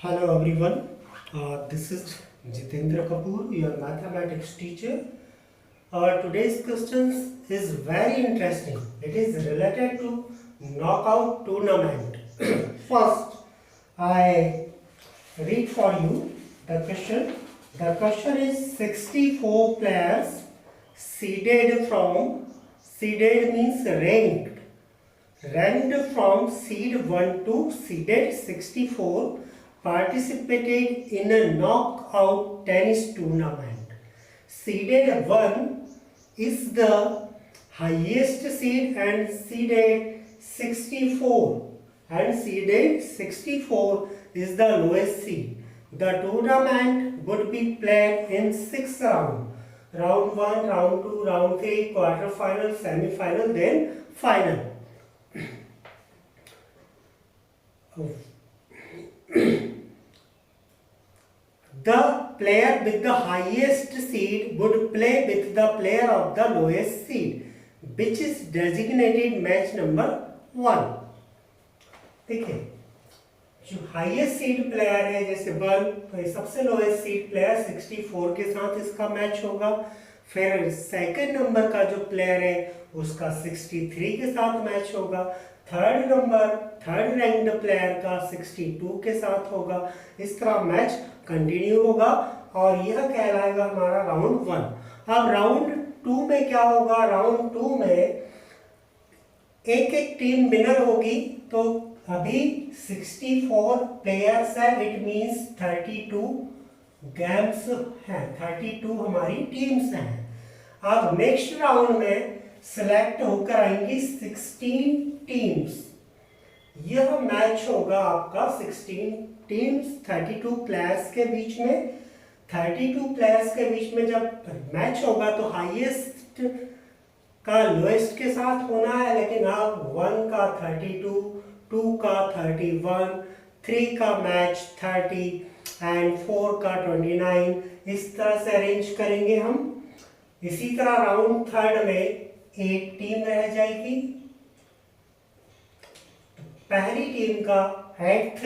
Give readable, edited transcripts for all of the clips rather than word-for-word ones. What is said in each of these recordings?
Hello everyone, this is Jitendra Kapoor, your mathematics teacher. Today's question is very interesting. It is related to knockout tournament. First, I read for you the question. The question is 64 players seeded means ranked from seed 1 to seeded 64 participated in a knockout tennis tournament. Seeded 1 is the highest seed and seeded 64 is the lowest seed. The tournament would be played in 6 rounds. Round 1, round 2, round 3, quarter final, semi final, then final. The player with the highest seed would play with the player of the lowest seed, which is designated match number 1. देखिए, जो highest seed player है जैसे 1, तो सबसे lowest seed player 64 के साथ इसका match होगा. फिर सेकंड नंबर का जो प्लेयर है उसका 63 के साथ मैच होगा. थर्ड रैंक्ड प्लेयर का 62 के साथ होगा. इस तरह मैच कंटिन्यू होगा और यह कहलाएगा हमारा राउंड 1. अब राउंड 2 में क्या होगा? राउंड 2 में एक टीम विनर होगी. तो अभी 64 प्लेयर्स है, इट मींस 32 गेम्स हैं, 32 हमारी टीम्स हैं. अब नेक्स्ट राउंड में सिलेक्ट होकर आएंगी 16 टीम्स. यह मैच होगा आपका 16 टीम्स 32 प्लेयर्स के बीच में. 32 प्लेयर्स के बीच में जब मैच होगा तो हाईएस्ट का लोएस्ट के साथ होना है, लेकिन अब 1 का 32, 2 का 31, 3 का मैच 30 एंड 4 का 29. इस तरह से अरेंज करेंगे हम. इसी तरह राउंड 3 में एक टीम रह जाएगी. पहली टीम का 8th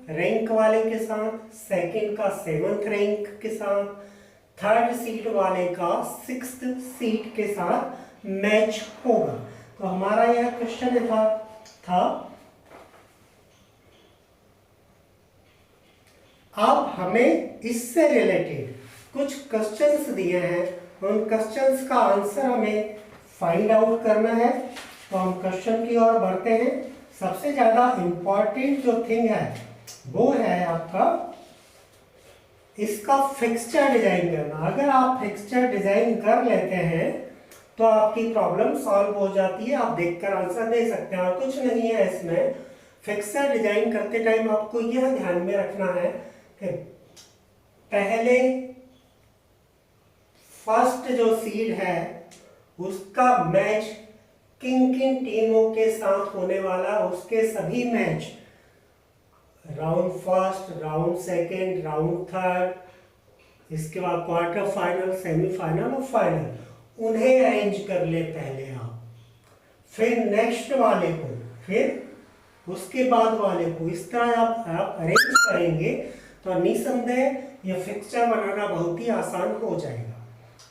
रैंक वाले के साथ, सेकंड का 7th रैंक के साथ, थर्ड सीट वाले का 6th सीट के साथ मैच होगा. तो हमारा यह क्वेश्चन था. अब हमें इससे रिलेटेड कुछ क्वेश्चंस दिए हैं. उन क्वेश्चंस का आंसर हमें फाइंड आउट करना है. तो हम क्वेश्चन की ओर बढ़ते हैं. सबसे ज्यादा इंपॉर्टेंट जो थिंग है वो है आपका इसका फिक्सचर डिजाइन करना. अगर आप फिक्सचर डिजाइन कर लेते हैं तो आपकी प्रॉब्लम सॉल्व हो जाती है. आप देखकर आंसर दे सकते हैं. और कुछ नहीं है इसमें. फिक्सचर डिजाइन करते टाइम आपको यह ध्यान में रखना है कि पहले फर्स्ट जो सीड है उसका मैच किन टीमों के साथ होने वाला, उसके सभी match round first, round second, round third, इसके बाद क्वार्टर फाइनल, सेमीफाइनल और फाइनल, उन्हें अरेंज कर ले पहले आप. फिर नेक्स्ट वाले को, फिर उसके बाद वाले को. इस तरह आप अरेंज करेंगे तो निसंदेह यह फिक्सचर बनाना बहुत ही आसान हो जाएगा.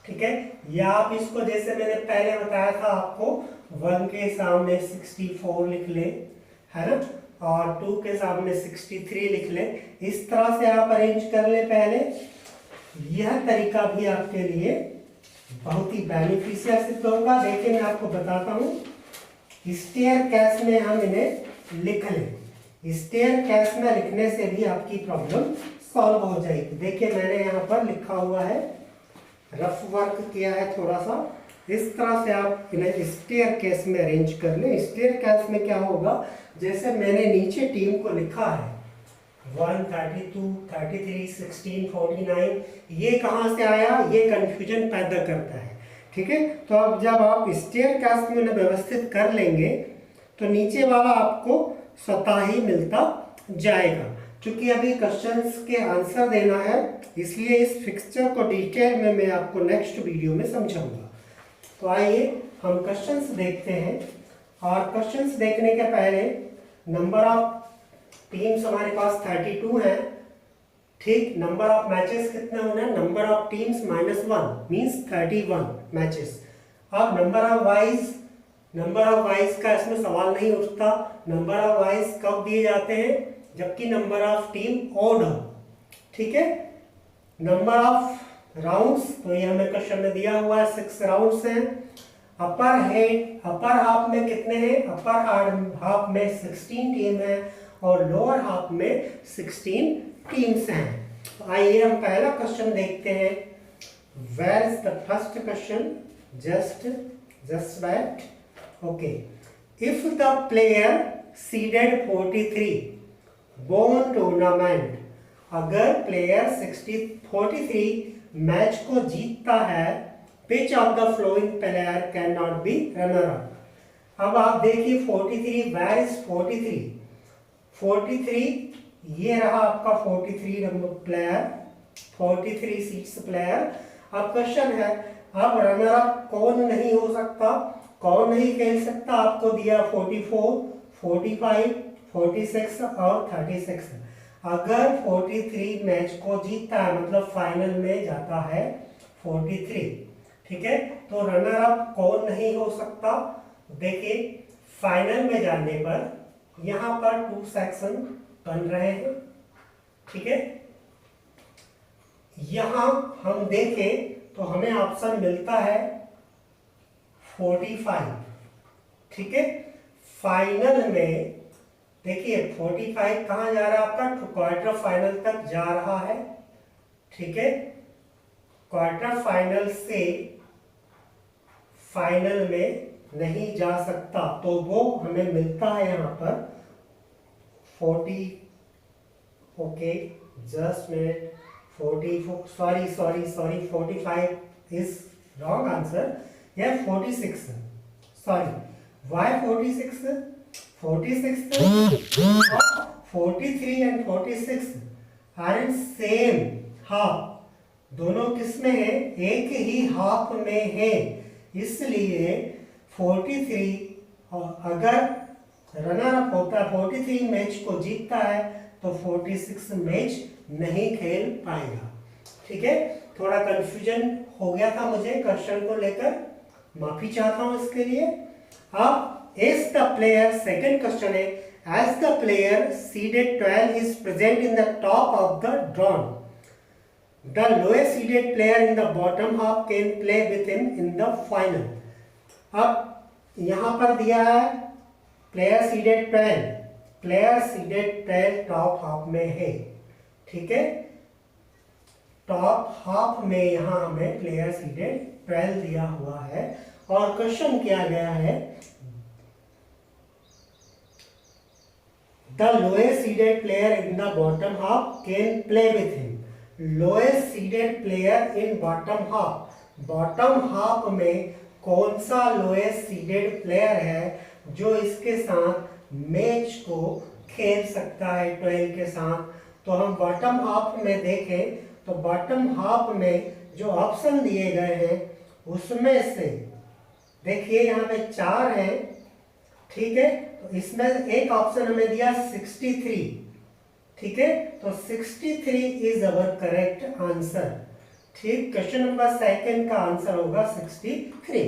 ठीक है. या आप इसको जैसे मैंने पहले बताया था आपको, 1 के सामने 64 लिख ले, है ना, और 2 के सामने 63 लिख ले. इस तरह से आप अरेंज कर ले पहले. यह तरीका भी आपके लिए बहुत ही बेनिफिशियल सिद्ध होगा. देखिए मैं आपको बताता हूँ. स्टेयर केस में हम इन्हें लिख लें. स्टेयर केस में लिखने से भी आपकी प्रॉब्लम सॉल्व हो जाएगी. देखिए मैंने यहाँ पर लिखा हुआ है, रफ वर्क किया है थोड़ा सा. इस तरह से आप इन्हें स्टेयर केस में अरेंज कर लें. स्टेयर केस में क्या होगा, जैसे मैंने नीचे टीम को लिखा है 1, 32, 33, 16, 49, ये कहाँ से आया, ये कंफ्यूजन पैदा करता है. ठीक है. तो अब जब आप स्टेयर केस में उन्हें व्यवस्थित कर लेंगे तो नीचे वाला आपको स्वतः ही मिलता जाएगा. क्योंकि अभी क्वेश्चंस के आंसर देना है, इसलिए इस फिक्सचर को डिटेल में मैं आपको नेक्स्ट वीडियो में समझाऊंगा. तो आइए हम क्वेश्चंस देखते हैं. और क्वेश्चंस देखने के पहले नंबर ऑफ टीम्स हमारे पास 32 है. ठीक, नंबर ऑफ मैचेस कितने होने हैं, number of teams -1 means 31 matches. अब नंबर ऑफ वाइज का इसमें सवाल नहीं उठता। नंबर ऑफ वाइज कब दिए जाते हैं, जबकि नंबर ऑफ टीम ओड हो। ठीक है, नंबर ऑफ राउंड्स, तो ये हमें क्वेश्चन में दिया हुआ है 6 राउंड्स हैं। अपर हाफ में कितने हैं, अपर हाफ में 16 टीम है और लोअर हाफ में 16 टीम्स हैं। तो आइए हम पहला क्वेश्चन देखते हैं। Where is the first question, just that okay. If the player seeded 43 won tournament, अगर प्लेयर 43 मैच को जीतता है, which of the following player cannot be runner up। अब आप देखिए 43, where is 43? 43 ये रहा आपका 43 नंबर प्लेयर, 43 सीट्स प्लेयर। अब क्वेश्चन है, अब रनर अप कौन नहीं हो सकता, कौन नहीं खेल सकता, आपको दिया 44, 45, 46 और 36। अगर 43 मैच को जीतता है मतलब फाइनल में जाता है 43, ठीक है, तो रनर अप कौन नहीं हो सकता। देखिए फाइनल में जाने पर यहां पर 2 सेक्शन बन रहे हैं। ठीक है, यहां हम देखें तो हमें ऑप्शन मिलता है 45। ठीक है, फाइनल में देखिए 45 कहां जा रहा है आपका, क्वार्टर फाइनल तक जा रहा है। ठीक है, क्वार्टर फाइनल से फाइनल में नहीं जा सकता, तो वो हमें मिलता है यहां पर 40, okay just minute, 45 is wrong answer, यह 46, sorry why 46, 43 and 46 are in same half, दोनों किस में है, एक ही हाफ में है, इसलिए 43 अगर रनर अप होता है 43 मैच को जीतता है तो 46 मैच नहीं खेल पाएगा। ठीक है, थोड़ा कंफ्यूजन हो गया था मुझे क्वेश्चन को लेकर, माफी चाहता हूं इसके लिए। अब as the player, second question है, as the player seeded 12 is present in the top of the drawn, the lowest seeded player in the bottom half can play with him in the final। अब यहां पर दिया है player seeded 12, player seeded 12 top half में है। ठीक है, top half में यहां हमें प्लेयर सीडेड 12 दिया हुआ है और क्वेश्चन किया गया है the lowest seeded player in the bottom half can play with him. Lowest seeded player in bottom half, bottom half में कौन सा लोएस्ट सीडेड प्लेयर है जो इसके साथ मैच को खेल सकता है 12 के साथ। तो हम बॉटम हाफ में देखें तो बॉटम हाफ में जो ऑप्शन दिए गए हैं उसमें से देखिए यहाँ पे 4 हैं। ठीक है, तो इसमें एक ऑप्शन हमें दिया 63। ठीक है, तो 63 इज अवर करेक्ट आंसर। ठीक, क्वेश्चन नंबर सेकंड का आंसर होगा 63।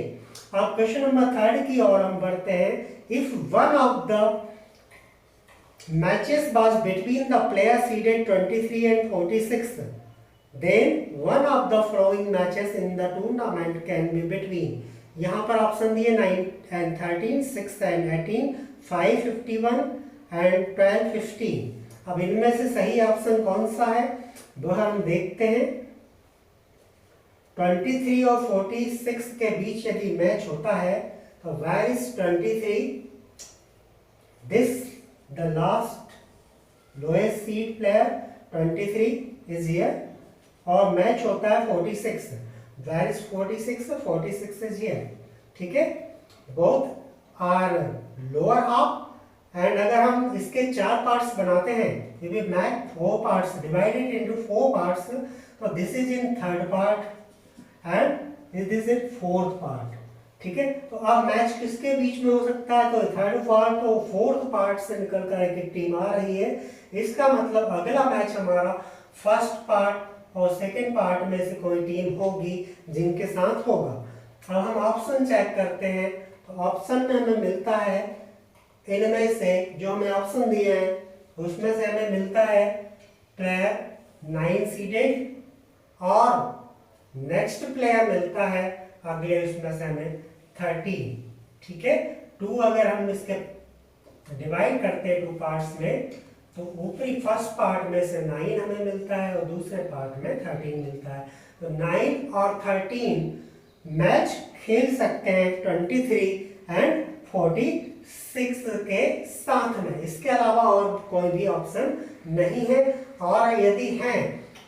अब क्वेश्चन नंबर थर्ड की ओर हम बढ़ते हैं। If one of the matches was between the player seeded 23 and 46, then one of the following matches in the tournament can be between. यहां पर ऑप्शन दिए 9 एंड 13, 6 एंड 18, 5, 51 एंड 12, 15। अब इनमें से सही ऑप्शन कौन सा है वो हम देखते हैं। 23 और 46 के बीच यदि मैच होता है तो where is 23, this the last lowest seed player 23 is here, और मैच होता है 46, वेयर इज 46 इज हियर। ठीक है, both are lower half, and अगर हम इसके 4 पार्ट्स बनाते हैं, ये भी match 4 parts divided into 4 parts, तो this is in third part and this is fourth part. ठीक है, तो अब मैच किसके बीच में हो सकता है, तो थर्ड पार्ट और फोर्थ पार्ट से निकल कर एक टीम आ रही है। इसका मतलब अगला मैच हमारा फर्स्ट पार्ट और सेकंड पार्ट में से कोई टीम होगी जिनके साथ होगा। अब हम ऑप्शन चेक करते हैं, तो ऑप्शन में हमें मिलता है, इनमें से जो हमें ऑप्शन दिए हैं उसमें से हमें मिलता है प्लेयर 9 सीडेड और नेक्स्ट प्लेयर मिलता है अगले उसमें से हमें 13। ठीक है, 2 अगर हम इसके डिवाइड करते हैं 2 पार्ट्स में, तो ऊपरी फर्स्ट पार्ट में से 9 हमें मिलता है और दूसरे पार्ट में 13 मिलता है। तो 9 और 13 मैच खेल सकते हैं 23 एंड 46 के साथ में, इसके अलावा और कोई भी ऑप्शन नहीं है। और यदि है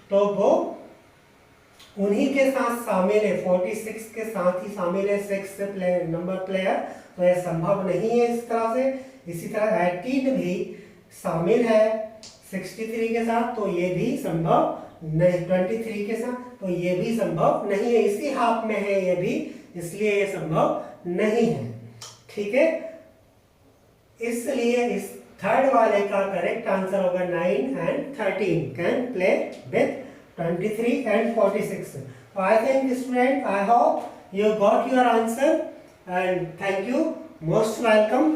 तो वो उन्हीं के साथ शामिल है, 46 के साथ ही शामिल है 6 प्लेयर नंबर प्लेयर, तो यह संभव नहीं है इस तरह से। इसी तरह 18 भी शामिल है 63 के साथ, तो ये भी संभव नहीं, 23 के साथ, तो ये भी संभव नहीं है, इसी हाफ में है ये भी, इसलिए ये संभव नहीं है। ठीक है, इसलिए इस थर्ड वाले का करेक्ट आंसर होगा 9 and 13 can play with 23 and 46. So I think student, I hope you got your answer and thank you, most welcome.